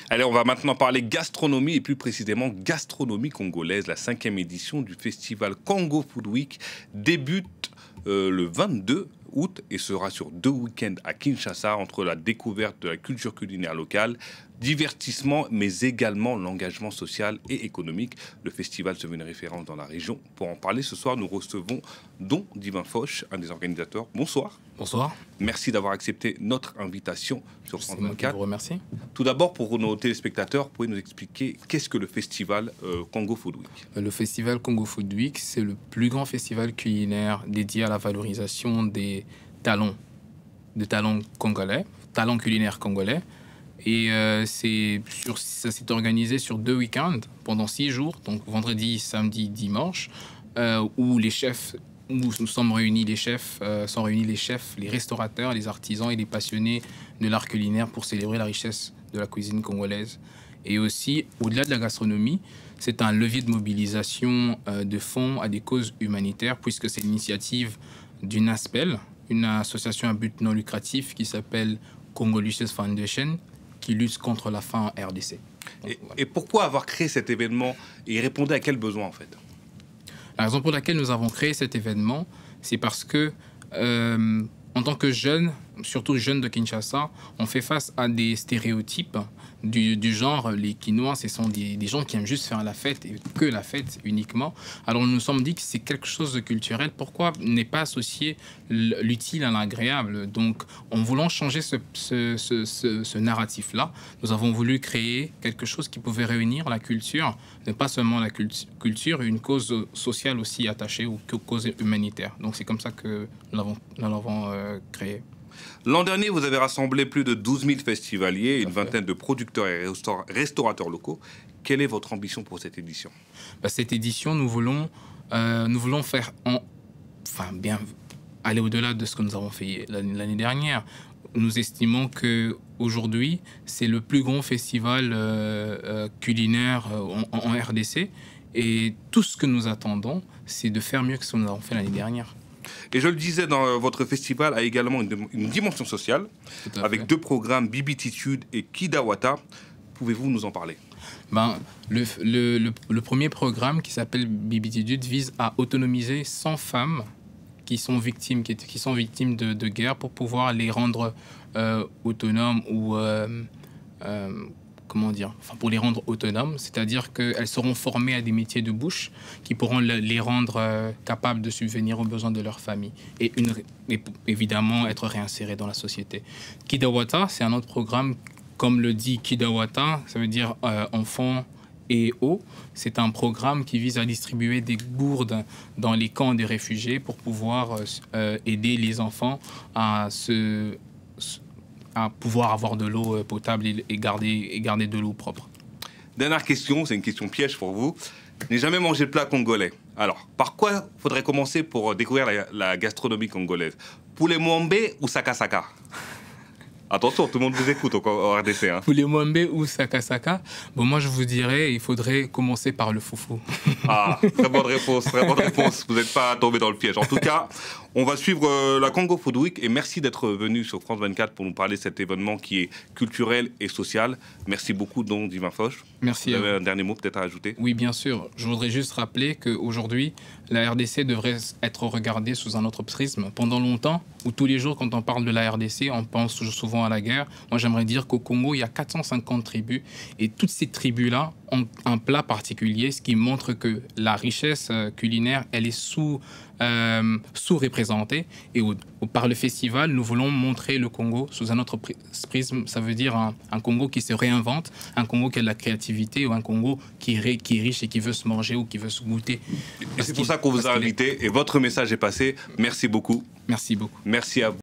Allez, on va maintenant parler gastronomie et plus précisément gastronomie congolaise. La 5e édition du festival Congo Food Week débute le 22 août et sera sur 2 week-ends à Kinshasa entre la découverte de la culture culinaire locale, divertissement, mais également l'engagement social et économique. Le festival se veut une référence dans la région. Pour en parler ce soir, nous recevons Don Divin Foch, un des organisateurs. Bonsoir. Bonsoir. Merci d'avoir accepté notre invitation sur France 24. Je vous remercie. Tout d'abord, pour nos téléspectateurs, pouvez nous expliquer qu'est-ce que le festival Congo Food Week? Le festival Congo Food Week, c'est le plus grand festival culinaire dédié à la valorisation des talents congolais, talents culinaires congolais. Et ça s'est organisé sur 2 week-ends pendant 6 jours, donc vendredi, samedi, dimanche, où les chefs, où nous sommes réunis, les chefs, les restaurateurs, les artisans et les passionnés de l'art culinaire pour célébrer la richesse de la cuisine congolaise. Et aussi, au-delà de la gastronomie, c'est un levier de mobilisation de fonds à des causes humanitaires, puisque c'est l'initiative d'une ASPEL, une association à but non lucratif qui s'appelle Congo Lucius Foundation, qui lutte contre la faim en RDC. Donc, voilà. Et pourquoi avoir créé cet événement et répondait à quel besoin en fait? La raison pour laquelle nous avons créé cet événement, c'est parce que, en tant que jeunes, surtout jeunes de Kinshasa, on fait face à des stéréotypes du genre, les Kinois, ce sont des gens qui aiment juste faire la fête et que la fête uniquement. Alors nous nous sommes dit que c'est quelque chose de culturel. Pourquoi ne pas associer l'utile à l'agréable? Donc en voulant changer ce narratif-là, nous avons voulu créer quelque chose qui pouvait réunir la culture, mais pas seulement la culture, une cause sociale aussi attachée aux causes humanitaires. Donc c'est comme ça que nous l'avons créé. L'an dernier, vous avez rassemblé plus de 12 000 festivaliers et une vingtaine de producteurs et restaurateurs locaux. Quelle est votre ambition pour cette édition? Cette édition, nous voulons faire aller au-delà de ce que nous avons fait l'année dernière. Nous estimons qu'aujourd'hui, c'est le plus grand festival culinaire en RDC. Et tout ce que nous attendons, c'est de faire mieux que ce que nous avons fait l'année dernière. Et je le disais, votre festival a également une dimension sociale, avec 2 programmes, Bibititude et Kidawata. Pouvez-vous nous en parler? Le premier programme, qui s'appelle Bibititude, vise à autonomiser 100 femmes qui sont victimes de guerre pour pouvoir les rendre autonomes ou... pour les rendre autonomes, c'est-à-dire qu'elles seront formées à des métiers de bouche qui pourront les rendre capables de subvenir aux besoins de leur famille et évidemment être réinsérées dans la société. Kidawata, c'est un autre programme, comme le dit Kidawata, ça veut dire enfant et eau. C'est un programme qui vise à distribuer des gourdes dans les camps des réfugiés pour pouvoir aider les enfants à pouvoir avoir de l'eau potable et garder de l'eau propre. Dernière question, c'est une question piège pour vous. Je n'ai jamais mangé de plat congolais. Alors, par quoi faudrait commencer pour découvrir la gastronomie congolaise? Poulet mwambe ou sakasaka? Attention, tout le monde vous écoute au RDC. Hein. Poulet mwambe ou sakasaka? Bon, moi, je vous dirais, il faudrait commencer par le foufou. Ah, très bonne réponse, très bonne réponse. Vous n'êtes pas tombé dans le piège. En tout cas, on va suivre la Congo Food Week et merci d'être venu sur France 24 pour nous parler de cet événement qui est culturel et social. Merci beaucoup, Don Divin Foch. Merci. Vous avez un dernier mot peut-être à ajouter? Oui, bien sûr. Je voudrais juste rappeler qu'aujourd'hui, la RDC devrait être regardée sous un autre prisme. Pendant longtemps, ou tous les jours, quand on parle de la RDC, on pense souvent à la guerre. Moi, j'aimerais dire qu'au Congo, il y a 450 tribus et toutes ces tribus-là ont un plat particulier, ce qui montre que la richesse culinaire, elle est sous-représentée. Et par le festival, nous voulons montrer le Congo sous un autre prisme. Ça veut dire un Congo qui se réinvente, un Congo qui a de la créativité ou un Congo qui est riche et qui veut se manger ou qui veut se goûter. Et c'est pour ça qu'on vous a invité et votre message est passé. Merci beaucoup. Merci beaucoup. Merci à vous.